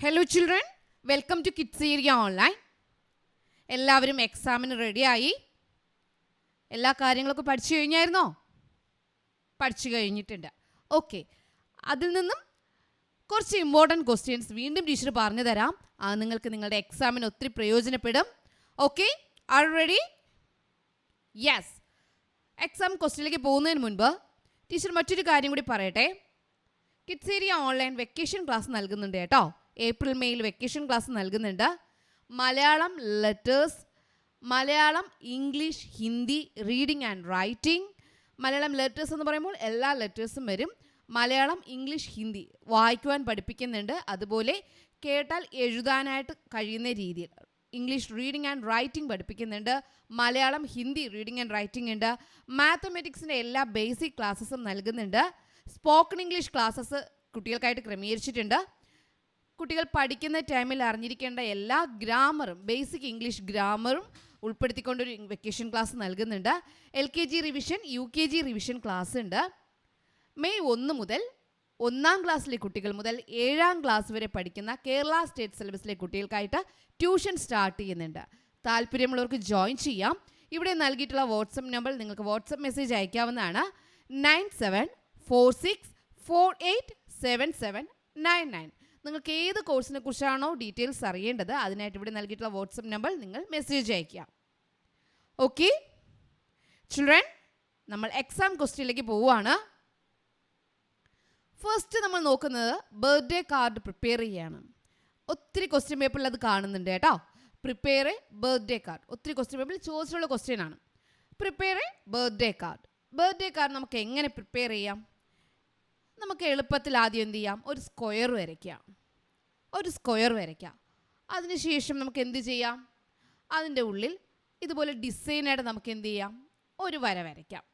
Hello children, welcome to Kids Area Online. എല്ലാവരും എക്സാമിന് റെഡിയായി? എല്ലാ കാര്യങ്ങളൊക്കെ പഠിച്ചു കഴിഞ്ഞായിരുന്നോ? പഠിച്ചു കഴിഞ്ഞിട്ടുണ്ട്. ഓക്കെ, അതിൽ നിന്നും കുറച്ച് ഇമ്പോർട്ടൻറ്റ് ക്വസ്റ്റ്യൻസ് വീണ്ടും ടീച്ചർ പറഞ്ഞു തരാം. അത് നിങ്ങൾക്ക് നിങ്ങളുടെ എക്സാമിന് ഒത്തിരി പ്രയോജനപ്പെടും. Okay, are ready? Yes. Exam ക്വസ്റ്റ്യനിലേക്ക് പോകുന്നതിന് മുൻപ് ടീച്ചർ മറ്റൊരു കാര്യം കൂടി പറയട്ടെ. Kids area online vacation class നൽകുന്നുണ്ട് കേട്ടോ. ഏപ്രിൽ മെയിൽ വെക്കേഷൻ ക്ലാസ് നൽകുന്നുണ്ട്. Malayalam letters, Malayalam English Hindi reading and writing. Malayalam letters എന്ന് പറയുമ്പോൾ എല്ലാ ലെറ്റേഴ്സും വരും. മലയാളം ഇംഗ്ലീഷ് ഹിന്ദി വായിക്കുവാൻ പഠിപ്പിക്കുന്നുണ്ട്. അതുപോലെ കേട്ടാൽ എഴുതാനായിട്ട് കഴിയുന്ന രീതിയിൽ ഇംഗ്ലീഷ് റീഡിംഗ് ആൻഡ് റൈറ്റിംഗ് പഠിപ്പിക്കുന്നുണ്ട്. Malayalam Hindi reading and writing ഉണ്ട്. മാത്തമെറ്റിക്സിൻ്റെ എല്ലാ ബേസിക് ക്ലാസ്സസും നൽകുന്നുണ്ട്. സ്പോക്കൺ ഇംഗ്ലീഷ് ക്ലാസ്സസ് കുട്ടികൾക്കായിട്ട് ക്രമീകരിച്ചിട്ടുണ്ട്. കുട്ടികൾ പഠിക്കുന്ന ടൈമിൽ അറിഞ്ഞിരിക്കേണ്ട എല്ലാ ഗ്രാമറും ബേസിക് ഇംഗ്ലീഷ് ഗ്രാമറും ഉൾപ്പെടുത്തിക്കൊണ്ടൊരു വെക്കേഷൻ ക്ലാസ് നൽകുന്നുണ്ട്. LKG revision, UKG revision class ഉണ്ട്. മെയ് 1 മുതൽ 1ാം ക്ലാസ്സിലെ കുട്ടികൾ മുതൽ 7ാം ക്ലാസ് വരെ പഠിക്കുന്ന കേരള സ്റ്റേറ്റ് സിലബസിലെ കുട്ടികൾക്കായിട്ട് ട്യൂഷൻ സ്റ്റാർട്ട് ചെയ്യുന്നുണ്ട്. താല്പര്യമുള്ളവർക്ക് ജോയിൻ ചെയ്യാം. ഇവിടെ നൽകിയിട്ടുള്ള വാട്സപ്പ് നമ്പർ നിങ്ങൾക്ക് വാട്സപ്പ് മെസ്സേജ് അയക്കാവുന്നതാണ്. 9746487799. നിങ്ങൾക്ക് ഏത് കോഴ്സിനെ കുറിച്ചാണോ ഡീറ്റെയിൽസ് അറിയേണ്ടത് അതിനായിട്ട് ഇവിടെ നൽകിയിട്ടുള്ള വാട്സപ്പ് നമ്പർ നിങ്ങൾ മെസ്സേജ് അയക്കുക. ഓക്കെ ചിൽഡ്രൻ, നമ്മൾ എക്സാം ക്വസ്റ്റ്യനിലേക്ക് പോവുകയാണ്. ഫസ്റ്റ് നമ്മൾ നോക്കുന്നത് ബർത്ത്ഡേ കാർഡ് പ്രിപ്പയർ ചെയ്യാണ്. ഒത്തിരി ക്വസ്റ്റ്യൻ പേപ്പറിൽ അത് കാണുന്നുണ്ട് കേട്ടോ. പ്രിപ്പയർ എ ബർത്ത്ഡേ കാർഡ് ഒത്തിരി ക്വസ്റ്റ്യൻ പേപ്പറിൽ ചോദിച്ചിട്ടുള്ള ക്വസ്റ്റ്യൻ ആണ്. Prepare A birthday card. Birthday card നമുക്ക് എങ്ങനെ പ്രിപ്പയർ ചെയ്യാം? നമുക്ക് എളുപ്പത്തിൽ ആദ്യം എന്ത് ചെയ്യാം? ഒരു സ്ക്വയർ വരയ്ക്കാം. അതിനുശേഷം നമുക്ക് എന്ത് ചെയ്യാം? അതിൻ്റെ ഉള്ളിൽ ഇതുപോലെ ഡിസൈനായിട്ട് നമുക്ക് എന്ത് ചെയ്യാം? ഒരു വര വരയ്ക്കാം.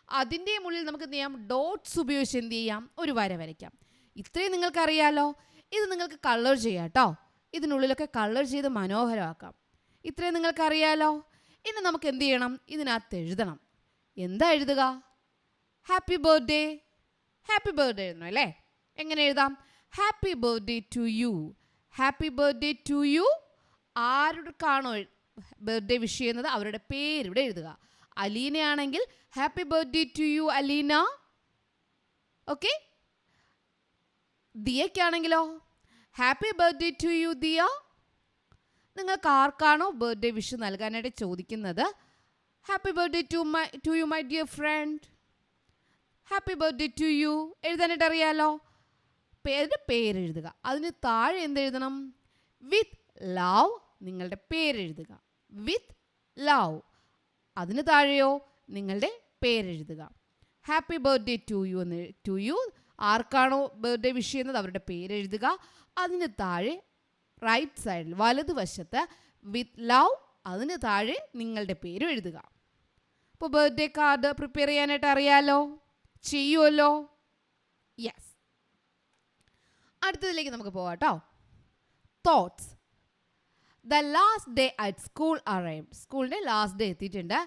അതിൻ്റെ ഉള്ളിൽ നമുക്ക് എന്ത് ചെയ്യാം? ഡോട്ട്സ് ഉപയോഗിച്ച് എന്ത് ചെയ്യാം? ഒരു വര വരയ്ക്കാം. ഇത്രയും നിങ്ങൾക്കറിയാലോ. ഇത് നിങ്ങൾക്ക് കളർ ചെയ്യാം കേട്ടോ. ഇതിനുള്ളിലൊക്കെ കളർ ചെയ്ത് മനോഹരമാക്കാം. ഇത്രയും നിങ്ങൾക്കറിയാലോ. ഇനി നമുക്ക് എന്ത് ചെയ്യണം? ഇതിനകത്ത് എഴുതണം. എന്താ എഴുതുക? ഹാപ്പി ബർത്ത്ഡേ എഴുതണം അല്ലേ? എങ്ങനെ എഴുതാം? Happy birthday to you. Happy birthday to you. ആർക്കാണോ ബർത്ത്ഡേ വിഷ് ചെയ്യുന്നത് അവരുടെ പേര് ഇവിടെ എഴുതുക. അലീനയാണെങ്കിൽ happy birthday to you Aleena. Okay. ദിയയ്ക്കാണെങ്കിലോ happy birthday to you Diya. നിങ്ങൾക്ക് ആർക്കാണോ ബർത്ത്ഡേ വിഷ് നൽകാനായിട്ട് ചോദിക്കുന്നത് happy birthday to you my dear friend. Happy birthday to you എഴുതാനായിട്ട് അറിയാലോ. പേരെഴുതുക. അതിന് താഴെ എന്തെഴുതണം? With love. നിങ്ങളുടെ പേരെഴുതുക. With love. അതിന് താഴെയോ നിങ്ങളുടെ പേരെഴുതുക. ഹാപ്പി ബർത്ത്ഡേ ടു യു ആർക്കാണോ ബർത്ത്ഡേ വിഷ് ചെയ്യുന്നത് അവരുടെ പേരെഴുതുക. അതിന് താഴെ റൈറ്റ് സൈഡിൽ വലതുവശത്ത് വിത്ത് ലവ്. അതിന് താഴെ നിങ്ങളുടെ പേരും എഴുതുക. അപ്പോൾ ബർത്ത്ഡേ കാർഡ് പ്രിപ്പയർ ചെയ്യാനായിട്ട് അറിയാലോ, ചെയ്യുമല്ലോ. യെസ്. അടുത്തതിലേക്ക് നമുക്ക് പോകാം കേട്ടോ. Thoughts. The last day at school arrived. സ്കൂളിൻ്റെ ലാസ്റ്റ് ഡേ എത്തിയിട്ടുണ്ട്.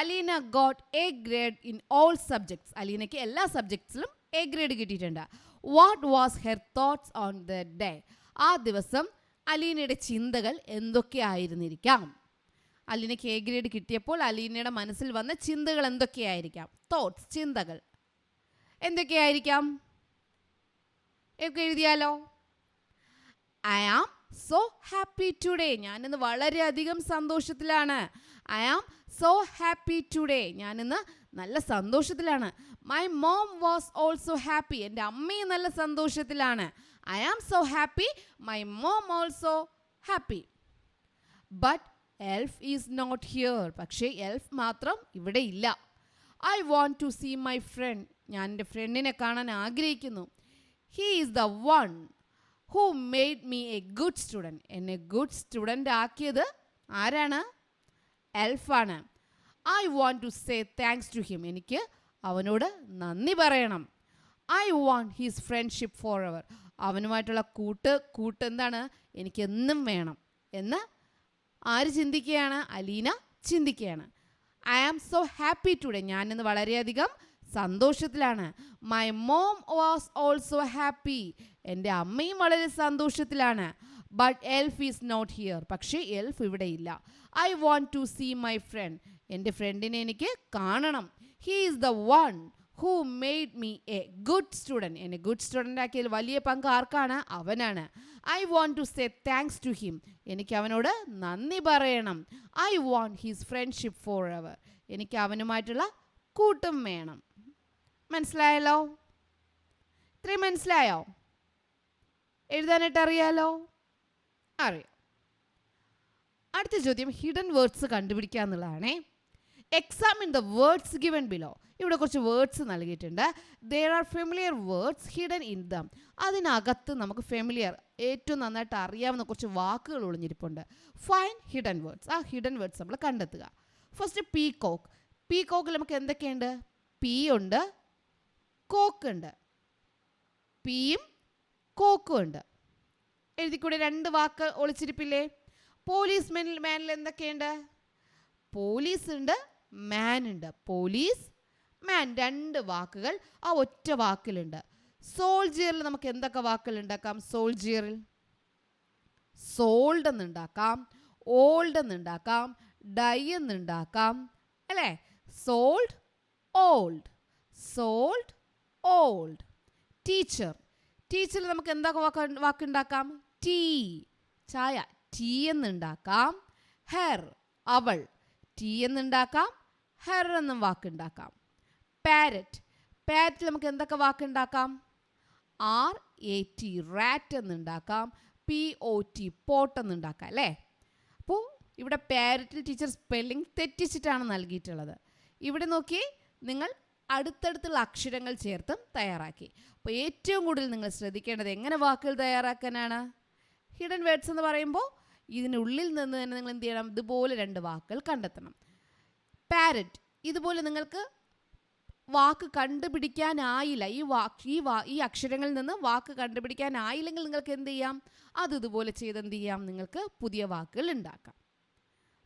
Aleena got A grade in all subjects. അലീനയ്ക്ക് എല്ലാ സബ്ജക്ട്സിലും എ ഗ്രേഡ് കിട്ടിയിട്ടുണ്ട്. What was her thoughts on the day. ആ ദിവസം അലീനയുടെ ചിന്തകൾ എന്തൊക്കെയായിരുന്നിരിക്കാം? അലീനയ്ക്ക് എ ഗ്രേഡ് കിട്ടിയപ്പോൾ അലീനയുടെ മനസ്സിൽ വന്ന ചിന്തകൾ എന്തൊക്കെയായിരിക്കാം? തോട്ട്സ്, ചിന്തകൾ എന്തൊക്കെയായിരിക്കാം? ഒക്കെ എഴുതിയാലോ. I am so happy today. ഞാനിന്ന് വളരെയധികം സന്തോഷത്തിലാണ്. I am so happy today. ഞാനിന്ന് നല്ല സന്തോഷത്തിലാണ്. My mom was also happy. എൻ്റെ അമ്മയും നല്ല സന്തോഷത്തിലാണ്. I am so happy. My mom also happy. But Elf is not here. പക്ഷേ എൽഫ് മാത്രം ഇവിടെ ഇല്ല. I want to see my friend. ഞാൻ എൻ്റെ ഫ്രണ്ടിനെ കാണാൻ ആഗ്രഹിക്കുന്നു. He is the one who made me a good student. എന്നെ ഗുഡ് സ്റ്റുഡൻ്റ് ആക്കിയത് ആരാണ്? എൽഫാണ്. I want to say thanks to him. എനിക്ക് അവനോട് നന്ദി പറയണം. I want his friendship forever. അവനുമായിട്ടുള്ള കൂട്ട് എന്താണ്? എനിക്കെന്നും വേണം എന്ന് ആര് ചിന്തിക്കുകയാണ്? അലീന ചിന്തിക്കുകയാണ്. I am so happy today. ഞാനിന്ന് വളരെയധികം സന്തോഷത്തിലാണ്. My mom was also happy. എൻ്റെ അമ്മയും വളരെ സന്തോഷത്തിലാണ്. But Elf is not here. പക്ഷേ എൽഫ് ഇവിടെ ഇല്ല. I want to see my friend. എൻ്റെ ഫ്രണ്ടിനെ എനിക്ക് കാണണം. He is the one who made me a good student. എന്നെ ഗുഡ് സ്റ്റുഡൻ്റ് ആക്കിയതിൽ വലിയ പങ്ക് ആർക്കാണ്? അവനാണ്. I want to say thanks to him. എനിക്ക് അവനോട് നന്ദി പറയണം. I want his friendship forever. എനിക്ക് അവനുമായിട്ടുള്ള കൂട്ടും വേണം. മനസ്സിലായല്ലോ? ഇത്രയും മനസ്സിലായോ? എഴുതാനായിട്ട് അറിയാലോ? അറിയാം. അടുത്ത ചോദ്യം ഹിഡൻ വേർഡ്സ് കണ്ടുപിടിക്കുക എന്നുള്ളതാണേ. Examine the words given below. ഇവിടെ കുറച്ച് വേർഡ്സ് നൽകിയിട്ടുണ്ട്. There are familiar words hidden in them. അതിനകത്ത് നമുക്ക് ഫെമിലിയർ, ഏറ്റവും നന്നായിട്ട് അറിയാവുന്ന കുറച്ച് വാക്കുകൾ ഒളിഞ്ഞിരിപ്പുണ്ട്. Fine hidden words. ആ ഹിഡൻ വേർഡ്സ് നമ്മൾ കണ്ടെത്തുക. First peacock. പീകോക്കിൽ നമുക്ക് എന്തൊക്കെയുണ്ട്? പീ ഉണ്ട്, കോക്ക് ഉണ്ട്. പീയും കോക്കും ഉണ്ട്. എഴുതിക്കൂടെ? 2 വാക്ക് ഒളിച്ചിരിപ്പില്ലേ? പോലീസ് മാനിൽ എന്തൊക്കെയുണ്ട്? പോലീസ് ഉണ്ട്, മാൻ ഉണ്ട്. പോലീസ്, മാൻ, 2 വാക്കുകൾ ആ ഒറ്റ വാക്കിലുണ്ട്. സോൾജിയറിൽ നമുക്ക് എന്തൊക്കെ വാക്കുകൾ ഉണ്ടാക്കാം? സോൾജിയറിൽ സോൾഡ് എന്നുണ്ടാക്കാം, ഓൾഡ് എന്നുണ്ടാക്കാം, ഡൈ എന്നുണ്ടാക്കാം, അല്ലേ? Sold, old, sold, old. Teacher. ടീച്ചറിൽ നമുക്ക് എന്തൊക്കെ വാക്കുണ്ടാക്കാം? ടീ, ചായ, ടീ എന്നുണ്ടാക്കാം. ഹെർ, അവൾ, ടീ എന്നുണ്ടാക്കാം, ഹെർ എന്നും വാക്കുണ്ടാക്കാം. പാരറ്റ്. പാരറ്റിൽ നമുക്ക് എന്തൊക്കെ വാക്കുണ്ടാക്കാം? RAT, റാറ്റ് എന്നുണ്ടാക്കാം. POT, പോട്ട് എന്നുണ്ടാക്കാം, അല്ലേ? അപ്പോൾ ഇവിടെ പാരറ്റിൽ ടീച്ചർ സ്പെല്ലിംഗ് തെറ്റിച്ചിട്ടാണ് നൽകിയിട്ടുള്ളത്. ഇവിടെ നോക്കി, നിങ്ങൾ അടുത്തടുത്തുള്ള അക്ഷരങ്ങൾ ചേർത്തും തയ്യാറാക്കി. അപ്പോൾ ഏറ്റവും കൂടുതൽ നിങ്ങൾ ശ്രദ്ധിക്കേണ്ടത് എങ്ങനെ വാക്കുകൾ തയ്യാറാക്കാനാണ്? ഹിഡൻ വേർഡ്സ് എന്ന് പറയുമ്പോൾ ഇതിനുള്ളിൽ നിന്ന് തന്നെ നിങ്ങൾ എന്ത് ചെയ്യണം? ഇതുപോലെ 2 വാക്കുകൾ കണ്ടെത്തണം. പാരറ്റ്. ഇതുപോലെ നിങ്ങൾക്ക് വാക്ക് കണ്ടുപിടിക്കാനായില്ല, ഈ അക്ഷരങ്ങളിൽ നിന്ന് വാക്ക് കണ്ടുപിടിക്കാനായില്ലെങ്കിൽ നിങ്ങൾക്ക് എന്ത് ചെയ്യാം? അത് ഇതുപോലെ ചെയ്ത് എന്ത് ചെയ്യാം? നിങ്ങൾക്ക് പുതിയ വാക്കുകൾ ഉണ്ടാക്കാം.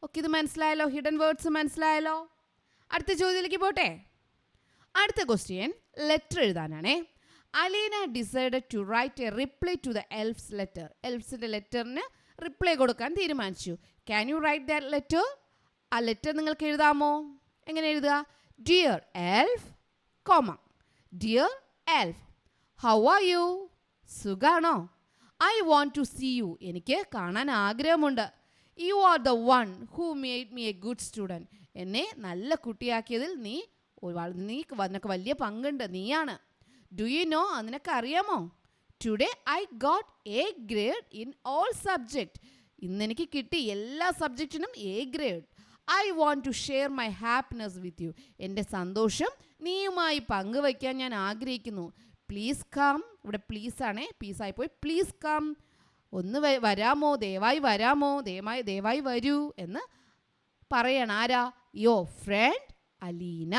ഓക്കെ, ഇത് മനസ്സിലായല്ലോ? ഹിഡൻ വേർഡ്സ് മനസ്സിലായല്ലോ? അടുത്ത ചോദ്യത്തിലേക്ക് പോട്ടെ. അടുത്ത ക്വസ്റ്റ്യൻ ലെറ്റർ എഴുതാനാണേ. Aleena decided to write a reply to the elf's letter. എൽഫ്സിൻ്റെ ലെറ്ററിന് റിപ്ലൈ കൊടുക്കാൻ തീരുമാനിച്ചു. Can you write that letter? ആ ലെറ്റർ നിങ്ങൾക്ക് എഴുതാമോ? എങ്ങനെ എഴുതുക? Dear elf, comma, dear elf, how are you? സുഖാണോ? I want to see you. എനിക്ക് കാണാൻ ആഗ്രഹമുണ്ട്. You are the one who made me a good student. എന്നെ നല്ല കുട്ടിയാക്കിയതിൽ നിനക്ക് വലിയ പങ്കുണ്ട്, നീയാണ്. Do you know? നിനക്ക് അറിയാമോ? Today I got A grade in all subject. ഇന്നെനിക്ക് കിട്ടി എല്ലാ സബ്ജക്റ്റിനും A grade. I want to share my happiness with you. എൻ്റെ സന്തോഷം നീയുമായി പങ്കുവയ്ക്കാൻ ഞാൻ ആഗ്രഹിക്കുന്നു. Please come. ഇവിടെ പ്ലീസ് ആണേ, പീസായിപ്പോയി. Please come. ഒന്ന് വരാമോ? ദയവായി വരാമോ? ദയവായി വരൂ എന്ന് പറയണം. ആരാ? യോ ഫ്രണ്ട് അലീന.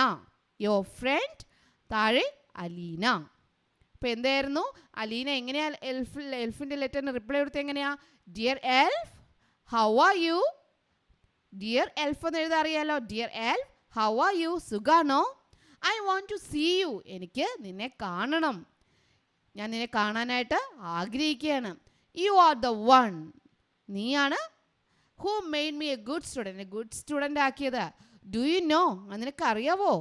യോ ഫ്രണ്ട്, താഴെ അലീന. അപ്പോൾ എന്തായിരുന്നു? അലീന എങ്ങനെയാ എൽഫിൻ്റെ ലെറ്ററിന് റിപ്ലൈ കൊടുത്തത്? എങ്ങനെയാ? Dear elf, how are you? Dear elf എന്ന് എഴുതാൻ അറിയാലോ. Dear elf, how are you? സുഖാണോ? I want to see you. എനിക്ക് നിന്നെ കാണണം, ഞാൻ നിന്നെ കാണാനായിട്ട് ആഗ്രഹിക്കുകയാണ്. You are the one. നീയാണ്. Who made me a good student. Good student ആക്കിയത്. Do you know? നിനക്ക് അറിയാവോ?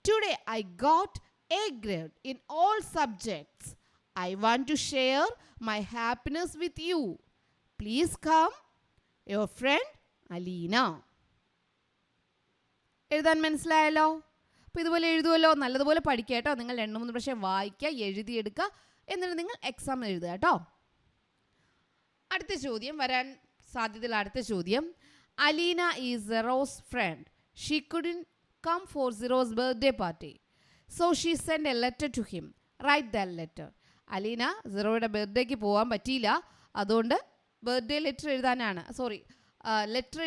Today I got A grade in all subjects. I want to share my happiness with you. Please come. Your friend Aleena. എഴുതാൻ മനസ്സിലായല്ലോ? അപ്പോൾ ഇതുപോലെ എഴുതുമല്ലോ. നല്ലതുപോലെ പഠിക്കുക കേട്ടോ. നിങ്ങൾ 2-3 പ്രാവശ്യം വായിക്കുക, എഴുതിയെടുക്കുക, എന്നിട്ട് നിങ്ങൾ എക്സാം എഴുതുക കേട്ടോ. അടുത്ത ചോദ്യം വരാൻ സാധ്യതയുള്ള അടുത്ത ചോദ്യം. Aleena is Sero's friend. She couldn't come for Sero's birthday party, so she send a letter to him. Write that letter. Aleena സെറോയുടെ ബർത്ത്ഡേക്ക് പോകാൻ പറ്റിയില്ല, അതുകൊണ്ട് ബർത്ത്ഡേ ലെറ്റർ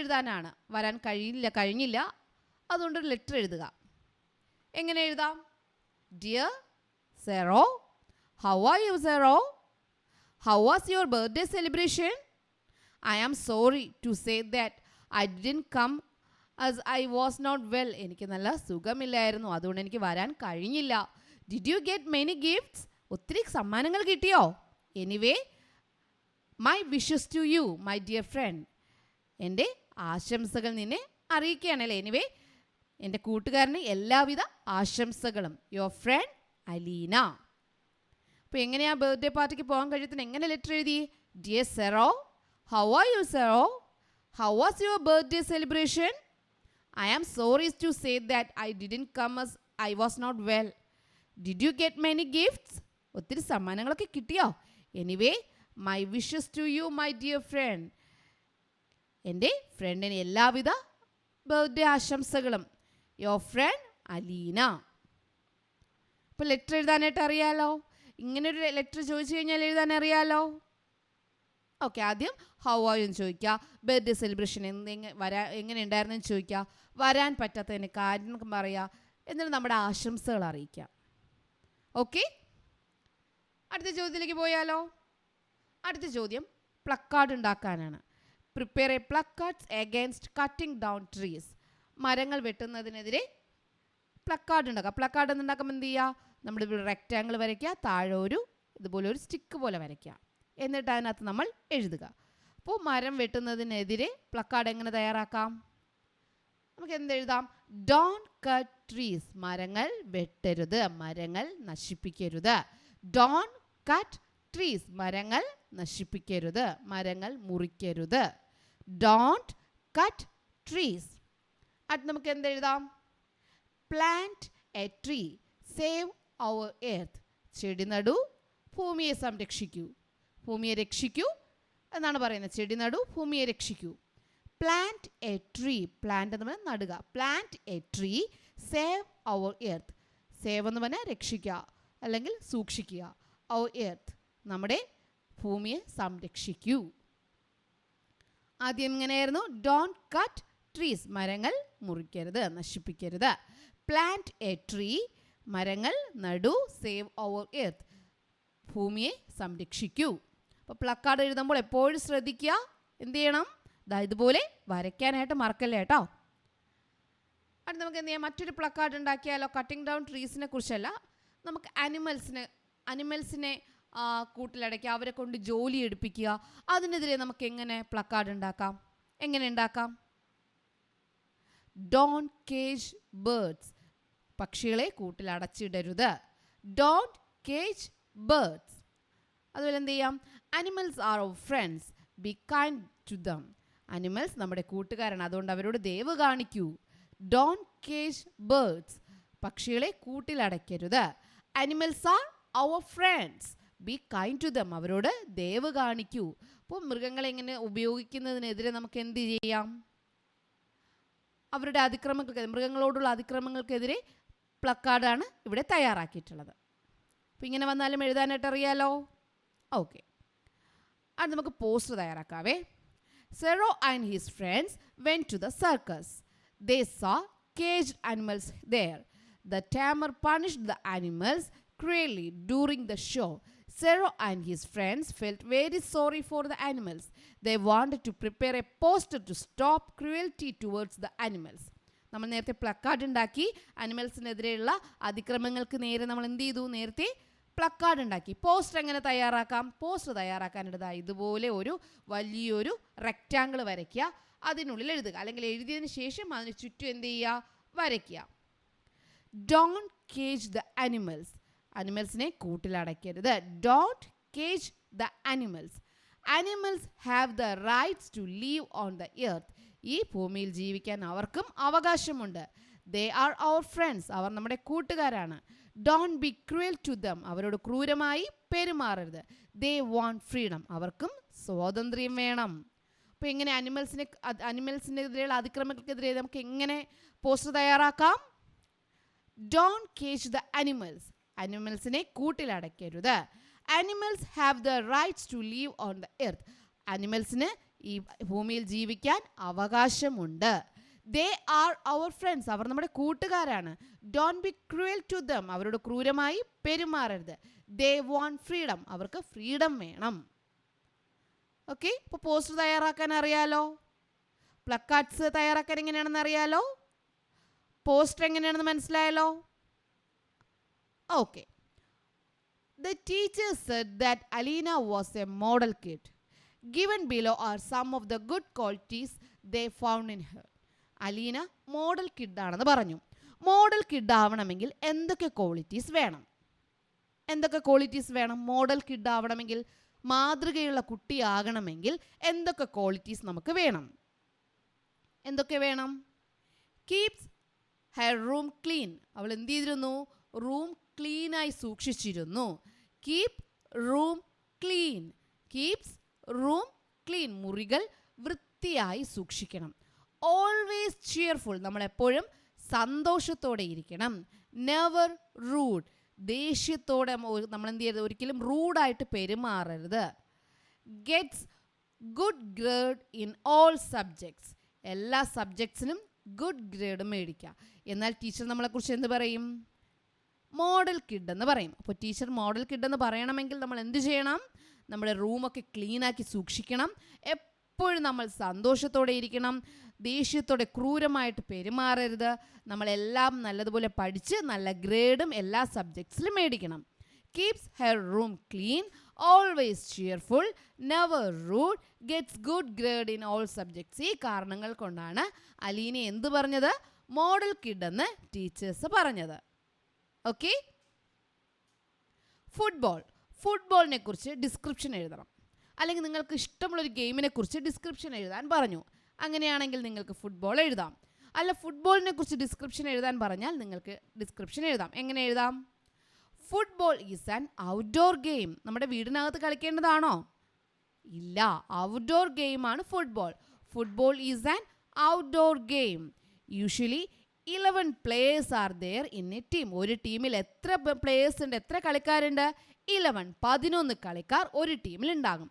എഴുതാനാണ് വരാൻ കഴിഞ്ഞില്ല, അതുകൊണ്ട് ഒരു ലെറ്റർ എഴുതുക. എങ്ങനെ എഴുതാം? Dear Zero, how are you Zero? How was your birthday celebration? I am sorry to say that I didn't come as I was not well. എനിക്ക് നല്ല സുഖമില്ലായിരുന്നു, അതുകൊണ്ട് എനിക്ക് വരാൻ കഴിഞ്ഞില്ല. Did you get many gifts? ഒത്തിരി സമ്മാനങ്ങൾ കിട്ടിയോ? Anyway my wishes to you my dear friend. എൻ്റെ ആശംസകൾ നിന്നെ അറിയിക്കുകയാണല്ലേ. എനിവേ എൻ്റെ കൂട്ടുകാരന് എല്ലാവിധ ആശംസകളും. Your friend Aleena. അപ്പോൾ എങ്ങനെയാണ് ബർത്ത്ഡേ പാർട്ടിക്ക് പോകാൻ കഴിയത്തിന് എങ്ങനെ ലെറ്റർ എഴുതി? Dear Zero, how are you Zero? How was your birthday celebration? I am sorry to say that I didn't come as I was not well. Did you get many gifts? ഒത്തിരി സമ്മാനങ്ങളൊക്കെ കിട്ടിയോ? Anyway my wishes to you my dear friend. എൻ്റെ ഫ്രണ്ടിന് എല്ലാവിധ birthday ആശംസകളും. Your friend Aleena. ഇപ്പോൾ letter എഴുതാനായിട്ട് അറിയാലോ. ഇങ്ങനൊരു ലെറ്റർ ചോദിച്ചു കഴിഞ്ഞാൽ എഴുതാൻ അറിയാലോ. ഓക്കെ, ആദ്യം ഹൗ ആർ യു എന്ന് ചോദിക്കുക. ബർത്ത്ഡേ സെലിബ്രേഷൻ എങ്ങനെ ഉണ്ടായിരുന്നെന്ന് ചോദിക്കുക. വരാൻ പറ്റാത്തതിന് കാരണം പറയുക. എന്നിട്ട് നമ്മുടെ ആശംസകൾ അറിയിക്കുക. ഓക്കെ, അടുത്ത ചോദ്യത്തിലേക്ക് പോയാലോ. അടുത്ത ചോദ്യം പ്ലക്കാർഡ് ഉണ്ടാക്കാനാണ്. Prepare A placards against cutting down trees. മരങ്ങൾ വെട്ടുന്നതിനെതിരെ പ്ലക്കാർഡ് ഉണ്ടാക്കുക. പ്ലക്കാർഡ് ഉണ്ടാക്കുമ്പോൾ എന്ത് ചെയ്യുക? നമ്മുടെ റെക്റ്റാങ്കിൾ വരയ്ക്കുക, താഴെ ഇതുപോലെ ഒരു സ്റ്റിക്ക് പോലെ വരയ്ക്കുക. എന്നിട്ട് അതിനകത്ത് നമ്മൾ എഴുതുക. അപ്പോൾ മരം വെട്ടുന്നതിനെതിരെ പ്ലക്കാർഡ് എങ്ങനെ തയ്യാറാക്കാം? നമുക്ക് എന്തെഴുതാം? Don't cut trees. മരങ്ങൾ വെട്ടരുത്, മരങ്ങൾ നശിപ്പിക്കരുത്. Don't cut trees. മരങ്ങൾ നശിപ്പിക്കരുത്, മരങ്ങൾ മുറിക്കരുത്. Don't cut trees. അത് നമുക്ക് എന്തെഴുതാം? Plant a tree, save our earth. ചെടി നടൂ, ഭൂമിയെ സംരക്ഷിക്കൂ. ഭൂമിയെ രക്ഷിക്കൂ എന്നാണ് പറയുന്നത്. ചെടി നടൂ, ഭൂമിയെ രക്ഷിക്കൂ. Plant a tree. പ്ലാന്റ് എന്ന് പറഞ്ഞാൽ നടുക. Plant a tree, save our earth. Save എന്ന് പറഞ്ഞാൽ രക്ഷിക്കുക അല്ലെങ്കിൽ സൂക്ഷിക്കുക. അവർ എർത്ത്, നമ്മുടെ ഭൂമിയെ സംരക്ഷിക്കൂ. ആദ്യം ഇങ്ങനെയായിരുന്നു. Don't cut trees. മരങ്ങൾ മുറിക്കരുത്, നശിപ്പിക്കരുത്. പ്ലാന്റ് എ ട്രീ, മരങ്ങൾ നടൂ. സേവ് അവർ എർത്ത്, ഭൂമിയെ സംരക്ഷിക്കൂ. അപ്പോൾ പ്ലക്കാർഡ് എഴുതുമ്പോൾ എപ്പോഴും ശ്രദ്ധിക്കുക, എന്ത് ചെയ്യണം? ഇതുപോലെ വരയ്ക്കാനായിട്ട് മറക്കല്ലേ കേട്ടോ. അത് നമുക്ക് എന്ത് ചെയ്യാം? മറ്റൊരു പ്ലക്കാർഡ് ഉണ്ടാക്കിയാലോ. കട്ടിംഗ് ഡൗൺ ട്രീസിനെ കുറിച്ചല്ല, നമുക്ക് അനിമൽസിനെ കൂട്ടിലടയ്ക്കുക, അവരെ കൊണ്ട് ജോലി എടുപ്പിക്കുക. അതിനെതിരെ നമുക്ക് എങ്ങനെ പ്ലക്കാർഡ് ഉണ്ടാക്കാം? എങ്ങനെ ഉണ്ടാക്കാം? Don't cage birds. പക്ഷികളെ കൂട്ടിലടച്ചിടരുത്. Don't cage birds. അതുപോലെ എന്ത് ചെയ്യാം? Animals are our friends, be kind to them. അനിമൽസ് നമ്മുടെ കൂട്ടുകാരാണ്, അതുകൊണ്ട് അവരോട് ദയവ് കാണിക്കൂ. Don't cage birds. പക്ഷികളെ കൂട്ടിലടയ്ക്കരുത്. Animals are our friends, be kind to them. അവരോട് ദയവ് കാണിക്കൂ. അപ്പോൾ മൃഗങ്ങളെ ഇങ്ങനെ ഉപയോഗിക്കുന്നതിനെതിരെ നമുക്ക് എന്ത് ചെയ്യാം? അവരുടെ മൃഗങ്ങളോടുള്ള അതിക്രമങ്ങൾക്കെതിരെ പ്ലക്കാർഡാണ് ഇവിടെ തയ്യാറാക്കിയിട്ടുള്ളത്. അപ്പോൾ ഇങ്ങനെ വന്നാലും എഴുതാനായിട്ട് അറിയാലോ. ഓക്കെ, അത് നമുക്ക് പോസ്റ്റർ തയ്യാറാക്കാവേ. Sero and his friends went to the circus. They saw caged animals there. The tamer punished the animals cruelly during the show. Zero and his friends felt very sorry for the animals. They wanted to prepare a poster to stop cruelty towards the animals. നമ്മൾ നേരത്തെ placard ഉണ്ടാക്കി. അനിമൽസിനെതിരെയുള്ള അതിക്രമങ്ങൾക്ക് നേരെ നമ്മൾ എന്ത് ചെയ്തു? നേരത്തെ placard ഉണ്ടാക്കി. Poster എങ്ങനെ തയ്യാറാക്കാം? പോസ്റ്റർ തയ്യാറാക്കാനായിട്ട് ഇതുപോലെ ഒരു വലിയൊരു റെക്റ്റാങ്കിൾ വരയ്ക്കുക, അതിനുള്ളിൽ എഴുതുക. അല്ലെങ്കിൽ എഴുതിയതിന് ശേഷം അതിന് ചുറ്റും എന്ത് ചെയ്യുക? വരയ്ക്കുക. Don't cage the animals. അനിമൽസിനെ കൂട്ടിലടയ്ക്കരുത്. Don't cage the animals. Animals have the rights to leave on the earth. ഈ ഭൂമിയിൽ ജീവിക്കാൻ അവർക്കും അവകാശമുണ്ട്. They are our friends. അവർ നമ്മുടെ കൂട്ടുകാരാണ്. Don't be cruel to them. അവരോട് ക്രൂരമായി പെരുമാറരുത്. They want freedom. അവർക്കും സ്വാതന്ത്ര്യം വേണം. അപ്പോൾ എങ്ങനെ അനിമൽസിനെതിരെയുള്ള അതിക്രമങ്ങൾക്കെതിരെ നമുക്ക് എങ്ങനെ പോസ്റ്റർ തയ്യാറാക്കാം? Don't cage the animals. അനിമൽസിനെ കൂട്ടിലടയ്ക്കരുത്. Animals have the rights to leave on the earth. അനിമൽസിന് ഈ ഭൂമിയിൽ ജീവിക്കാൻ അവകാശമുണ്ട്. They are our friends. അവർ നമ്മുടെ കൂട്ടുകാരാണ്. Don't be cruel to them. അവരോട് ക്രൂരമായി പെരുമാറരുത്. They want freedom. അവർക്ക് ഫ്രീഡം വേണം. ഓക്കെ, ഇപ്പോൾ പോസ്റ്റർ തയ്യാറാക്കാൻ അറിയാലോ. പ്ലക്കാർഡ്സ് തയ്യാറാക്കാൻ എങ്ങനെയാണെന്ന് അറിയാലോ. പോസ്റ്റർ എങ്ങനെയാണെന്ന് മനസ്സിലായല്ലോ. Okay, The teacher said that Alina was a model kid. Given below are some of the good qualities they found in her. Aleena model കിഡാണെന്ന് പറഞ്ഞു. മോഡൽ കിഡ് ആവണമെങ്കിൽ എന്തൊക്കെ ക്വാളിറ്റീസ് വേണം? എന്തൊക്കെ ക്വാളിറ്റീസ് വേണം? മോഡൽ കിഡ് ആവണമെങ്കിൽ, മാതൃകയുള്ള കുട്ടിയാകണമെങ്കിൽ എന്തൊക്കെ ക്വാളിറ്റീസ് നമുക്ക് വേണം? എന്തൊക്കെ വേണം? Keeps her room clean. അവൾ എന്ത് ചെയ്തിരുന്നു? റൂം ക്ലീനായി സൂക്ഷിച്ചിരുന്നു. Keep room clean. Keeps room clean. മുറികൾ വൃത്തിയായി സൂക്ഷിക്കണം. Always cheerful. നമ്മളെപ്പോഴും സന്തോഷത്തോടെ ഇരിക്കണം. Never rude. ദേഷ്യത്തോടെ നമ്മൾ എന്ത് ചെയ്യരുത്? ഒരിക്കലും റൂഡായിട്ട് പെരുമാറരുത്. Gets good grade in all subjects. എല്ലാ സബ്ജക്ട്സിനും ഗുഡ് ഗ്രേഡ് മേടിക്കുക. എന്നാൽ ടീച്ചർ നമ്മളെക്കുറിച്ച് എന്ത് പറയും? മോഡൽ കിഡ് എന്ന് പറയും. അപ്പോൾ ടീച്ചർ മോഡൽ കിഡ് എന്ന് പറയണമെങ്കിൽ നമ്മൾ എന്ത് ചെയ്യണം? നമ്മുടെ റൂമൊക്കെ ക്ലീനാക്കി സൂക്ഷിക്കണം. എപ്പോഴും നമ്മൾ സന്തോഷത്തോടെ ഇരിക്കണം. ദേഷ്യത്തോടെ ക്രൂരമായിട്ട് പെരുമാറരുത്. നമ്മളെല്ലാം നല്ലതുപോലെ പഠിച്ച് നല്ല ഗ്രേഡും എല്ലാ സബ്ജക്ട്സിലും മേടിക്കണം. Keeps her room clean, always cheerful, never rude, gets good grade in all subjects. ഈ കാരണങ്ങൾ കൊണ്ടാണ് അലീന എന്ത് പറഞ്ഞത്? മോഡൽ കിഡ് എന്ന് ടീച്ചേഴ്സ് പറഞ്ഞത്. ഓക്കെ. ഫുട്ബോൾ. ഫുട്ബോളിനെ കുറിച്ച് ഡിസ്ക്രിപ്ഷൻ എഴുതണം. അല്ലെങ്കിൽ നിങ്ങൾക്ക് ഇഷ്ടമുള്ളൊരു ഗെയിമിനെ കുറിച്ച് ഡിസ്ക്രിപ്ഷൻ എഴുതാൻ പറഞ്ഞു. അങ്ങനെയാണെങ്കിൽ നിങ്ങൾക്ക് ഫുട്ബോൾ എഴുതാം. അല്ല, ഫുട്ബോളിനെ കുറിച്ച് ഡിസ്ക്രിപ്ഷൻ എഴുതാൻ പറഞ്ഞാൽ നിങ്ങൾക്ക് ഡിസ്ക്രിപ്ഷൻ എഴുതാം. എങ്ങനെ എഴുതാം? Football is an outdoor game. നമ്മുടെ വീടിനകത്ത് കളിക്കേണ്ടതാണോ? ഇല്ല, ഔട്ട്ഡോർ ഗെയിമാണ് football. Football is an outdoor game. Usually 11 players are there in a team. ഒരു ടീമിൽ എത്ര പ്ലേയേഴ്സ് ഉണ്ട്? എത്ര കളിക്കാരുണ്ട്? 11 കളിക്കാർ ഒരു ടീമിൽ ഉണ്ടാകും.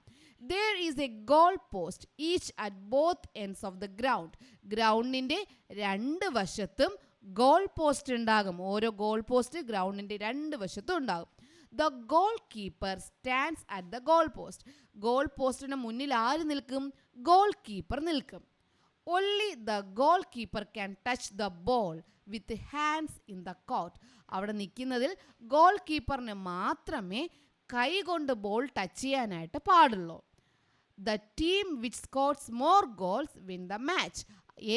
There is a goal post each at both ends of the ground. ഗ്രൗണ്ടിൻ്റെ രണ്ട് വശത്തും ഗോൾ പോസ്റ്റ് ഉണ്ടാകും. ഓരോ ഗോൾ പോസ്റ്റ് ഗ്രൗണ്ടിൻ്റെ രണ്ട് വശത്തും ഉണ്ടാകും. The goalkeeper stands at the goal post. Goal പോസ്റ്റിന് മുന്നിൽ ആര് നിൽക്കും? ഗോൾ കീപ്പർ നിൽക്കും. Only the goalkeeper can touch the ball with hands in the court. അവിടെ നിൽക്കുന്നതിൽ ഗോൾ കീപ്പറിന് മാത്രമേ കൈ കൊണ്ട് ബോൾ ടച്ച് ചെയ്യാനായിട്ട് പാടുള്ളൂ. The team which scores more goals win the match.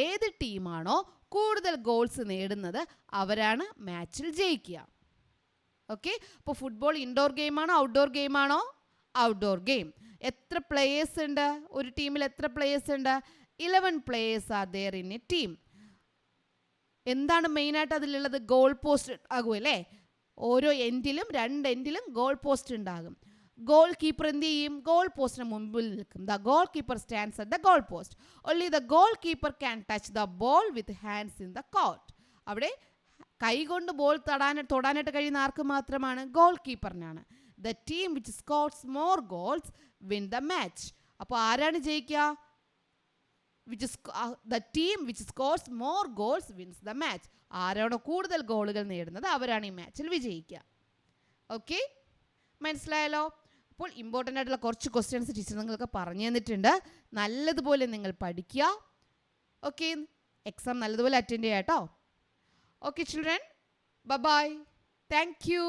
ഏത് ടീമാണോ കൂടുതൽ ഗോൾസ് നേടുന്നത് അവരാണ് മാച്ചിൽ ജയിക്കുക. ഓക്കെ. അപ്പോൾ ഫുട്ബോൾ ഇൻഡോർ ഗെയിമാണോ ഔട്ട്ഡോർ ഗെയിമാണോ? Outdoor game. എത്ര പ്ലേയേഴ്സ് ഉണ്ട്? ഒരു ടീമിൽ എത്ര പ്ലേയേഴ്സ് ഉണ്ട്? 11 players are there in a team. എന്താണ് മെയിനായിട്ട് അതിലുള്ളത്? ഗോൾ പോസ്റ്റ് ആകും അല്ലേ? ഓരോ എൻഡിലും രണ്ട് എൻഡിലും ഗോൾ പോസ്റ്റ് ഉണ്ടാകും. ഗോൾ കീപ്പർ എന്ത് ചെയ്യും? ഗോൾ പോസ്റ്റിന് മുമ്പിൽ നിൽക്കും. The goalkeeper stands at the goal post. Only the goalkeeper can touch the ball with hands in the court. അവിടെ കൈകൊണ്ട് ബോൾ തൊടാനായിട്ട് കഴിയുന്ന ആർക്ക് മാത്രമാണ്? ഗോൾ കീപ്പറിനാണ്. The team which scores more goals win the match. അപ്പോൾ ആരാണ് ജയിക്കുക? The team which scores more goals wins the match. ആരാണോ കൂടുതൽ ഗോളുകൾ നേടുന്നത് അവരാണ് ഈ മാച്ചിൽ വിജയിക്കുക. ഓക്കെ, മനസ്സിലായല്ലോ? അപ്പോൾ ഇമ്പോർട്ടൻ്റ് ആയിട്ടുള്ള കുറച്ച് ക്വസ്റ്റ്യൻസ് ടീച്ചർ നിങ്ങൾക്ക് പറഞ്ഞു തന്നിട്ടുണ്ട്. നല്ലതുപോലെ നിങ്ങൾ പഠിക്കുക. ഓക്കെ, എക്സാം നല്ലതുപോലെ അറ്റൻഡ് ചെയ്യാം കേട്ടോ. Okay children, bye bye. Thank you.